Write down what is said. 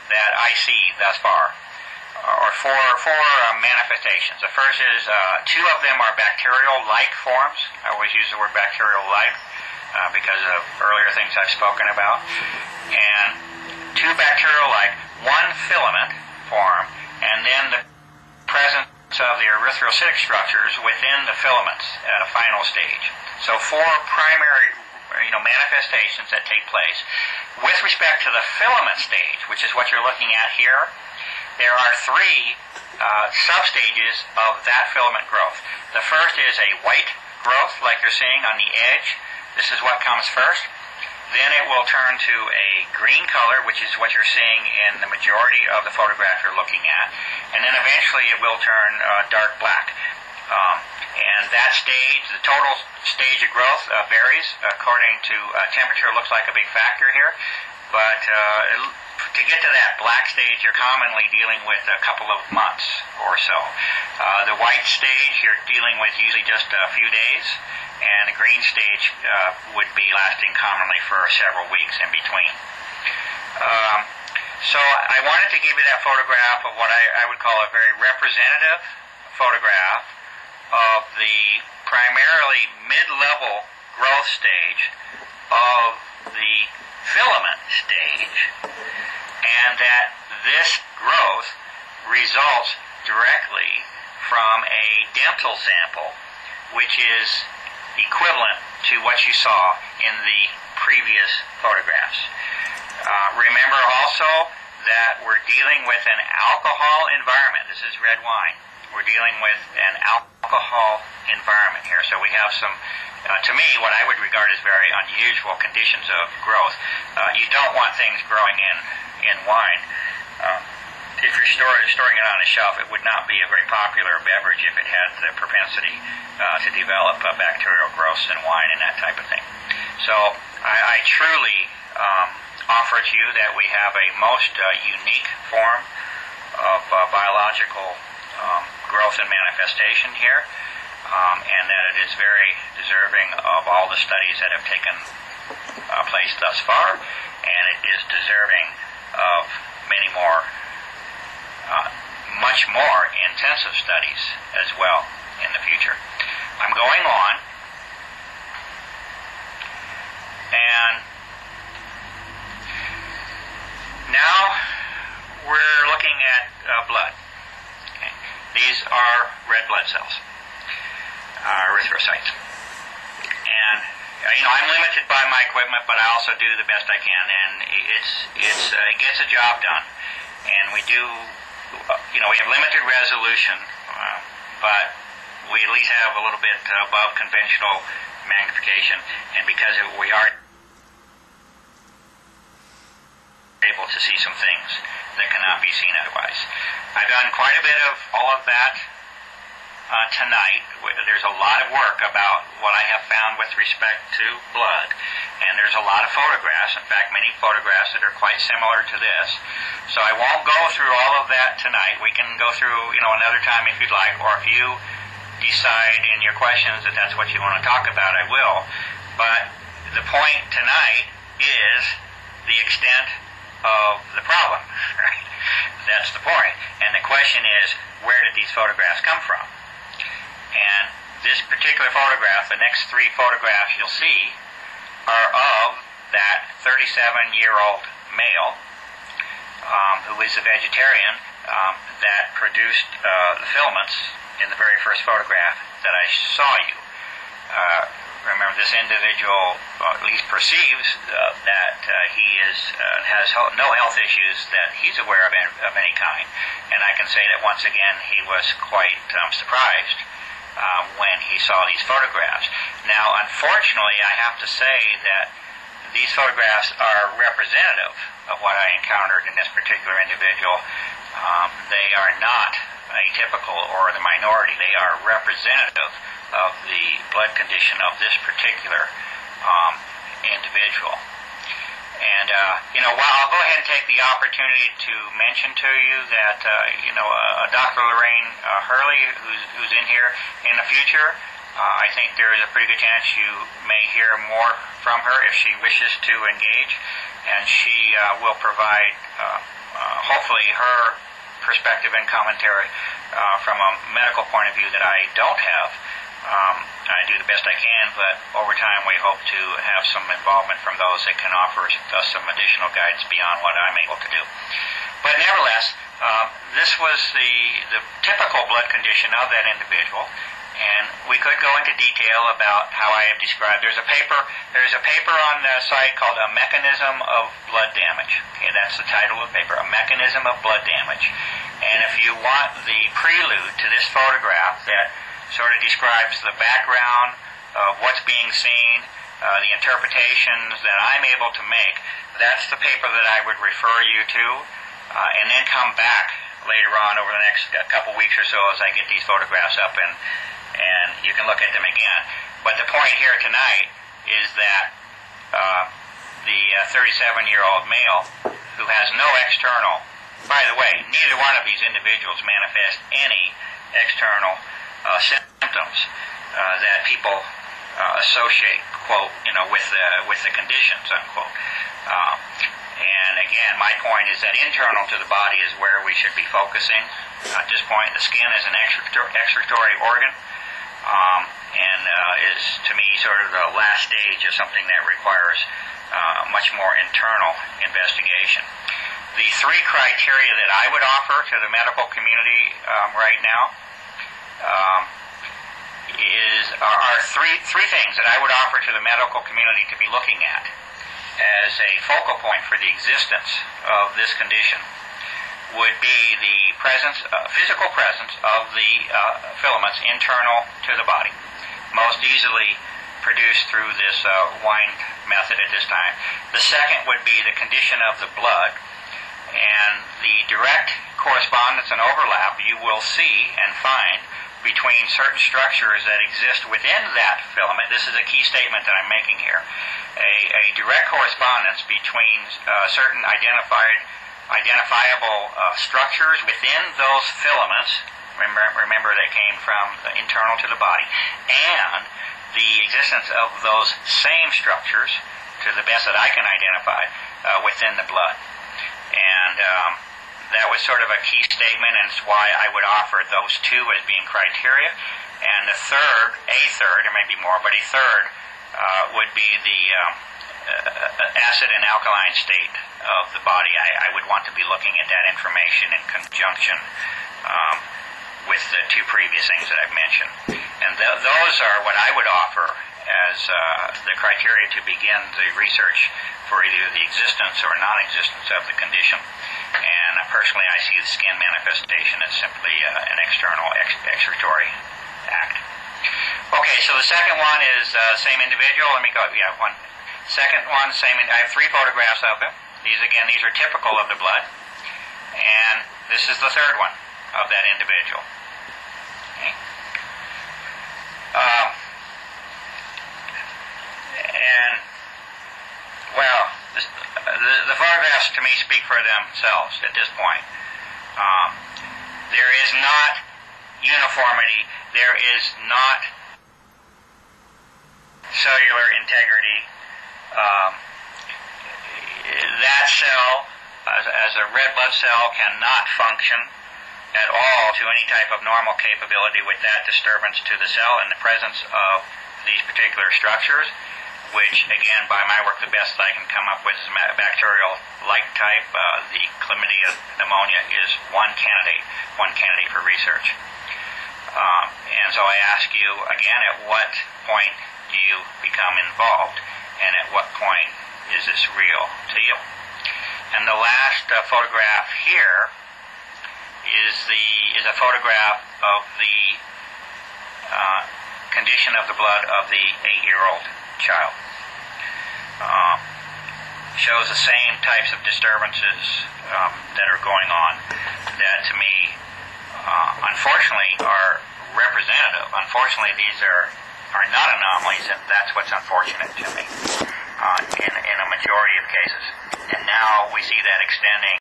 that I see thus far are four manifestations. The first is two of them are bacterial-like forms. I always use the word bacterial-like because of earlier things I've spoken about. And two bacterial-like, one filament form, and then the presence of the erythrocytic structures within the filaments at a final stage. So four primary manifestations that take place. With respect to the filament stage, which is what you're looking at here, there are three substages of that filament growth. The first is a white growth, like you're seeing on the edge. This is what comes first. Then it will turn to a green color, which is what you're seeing in the majority of the photograph you're looking at. And then eventually it will turn dark black. And that stage, the total stage of growth varies according to temperature. Looks like a big factor here. But to get to that black stage, you're commonly dealing with a couple of months or so. The white stage, you're dealing with usually just a few days. And the green stage would be lasting commonly for several weeks in between. So I wanted to give you that photograph of what I would call a very representative photograph of the primarily mid-level growth stage of the filament stage, and that this growth results directly from a dental sample, which is equivalent to what you saw in the previous photographs. Remember also that we're dealing with an alcohol environment. This is red wine. We're dealing with an alcohol environment here. So we have some, to me, what I would regard as very unusual conditions of growth. You don't want things growing in wine. If you're storing it on a shelf, it would not be a very popular beverage if it had the propensity to develop bacterial growths in wine and that type of thing. So I truly offer to you that we have a most unique form of biological growth and manifestation here, and that it is very deserving of all the studies that have taken place thus far, and it is deserving of many more much more intensive studies as well in the future. I'm going on, and now we're looking at blood. Okay. These are red blood cells, erythrocytes, and I'm limited by my equipment, but I also do the best I can, and it gets a job done, and we do. We have limited resolution, but we at least have a little bit above conventional magnification, and because we are able to see some things that cannot be seen otherwise. I've done quite a bit of all of that tonight. There's a lot of work about what I have found with respect to blood, and there's a lot of photographs, in fact many photographs that are quite similar to this. So I won't go through all of that tonight. We can go through another time if you'd like, or if you decide in your questions that that's what you want to talk about, I will. But the point tonight is the extent of the problem, right? That's the point. And the question is, where did these photographs come from? And this particular photograph, the next three photographs you'll see, are of that 37-year-old male who is a vegetarian that produced the filaments in the very first photograph that I saw you. Remember, this individual at least perceives that he has no health issues that he's aware of any kind, and I can say that once again he was quite surprised when he saw these photographs. Now, unfortunately, I have to say that these photographs are representative of what I encountered in this particular individual. They are not atypical or the minority. They are representative of the blood condition of this particular individual. And, I'll go ahead and take the opportunity to mention to you that, Dr. Lorraine Hurley, who's in here in the future, I think there is a pretty good chance you may hear more from her if she wishes to engage, and she will provide hopefully her perspective and commentary from a medical point of view that I don't have. I do the best I can, but over time we hope to have some involvement from those that can offer us some additional guidance beyond what I'm able to do. But nevertheless, this was the typical blood condition of that individual, and we could go into detail about how I have described. There's a paper on the site called A Mechanism of Blood Damage. Okay, that's the title of the paper, A Mechanism of Blood Damage. And if you want the prelude to this photograph that sort of describes the background of what's being seen, the interpretations that I'm able to make, that's the paper that I would refer you to, and then come back later on over the next couple weeks or so as I get these photographs up, and you can look at them again. But the point here tonight is that the 37-year-old male who has no external, by the way, neither one of these individuals manifest any external symptoms that people associate, quote, with the conditions, unquote. And again, my point is that internal to the body is where we should be focusing. At this point, the skin is an excretory organ, and is, to me, sort of the last stage of something that requires much more internal investigation. The three criteria that I would offer to the medical community right now are three things that I would offer to the medical community to be looking at as a focal point for the existence of this condition. Would be the physical presence of the filaments internal to the body, most easily produced through this wind method at this time. The second would be the condition of the blood, and the direct correspondence and overlap you will see and find between certain structures that exist within that filament. This is a key statement that I'm making here. A direct correspondence between certain identifiable structures within those filaments. Remember they came from the internal to the body, and the existence of those same structures, to the best that I can identify, within the blood. And that was sort of a key statement, and it's why I would offer those two as being criteria. And a third, there may be more, but a third would be the acid and alkaline state of the body. I would want to be looking at that information in conjunction with the two previous things that I've mentioned. And those are what I would offer as the criteria to begin the research for either the existence or non-existence of the condition. And personally, I see the skin manifestation as simply an external excretory act. Okay, so the second one is same individual. Let me go. Yeah, one. Second one, same. I have three photographs of him. These are typical of the blood. And this is the third one of that individual. Okay. The photographs to me speak for themselves at this point. There is not uniformity. There is not cellular integrity. That cell, as a red blood cell, cannot function at all to any type of normal capability with that disturbance to the cell in the presence of these particular structures, which, again, by my work, the best I can come up with is a bacterial-like type. The chlamydia pneumonia is one candidate for research. And so I ask you, again, at what point do you become involved, and at what point is this real to you? And the last photograph here is a photograph of the condition of the blood of the 8-year-old child. Shows the same types of disturbances that are going on that, to me, unfortunately, are representative. Unfortunately, these are not anomalies, and that's what's unfortunate to me in a majority of cases. And now we see that extending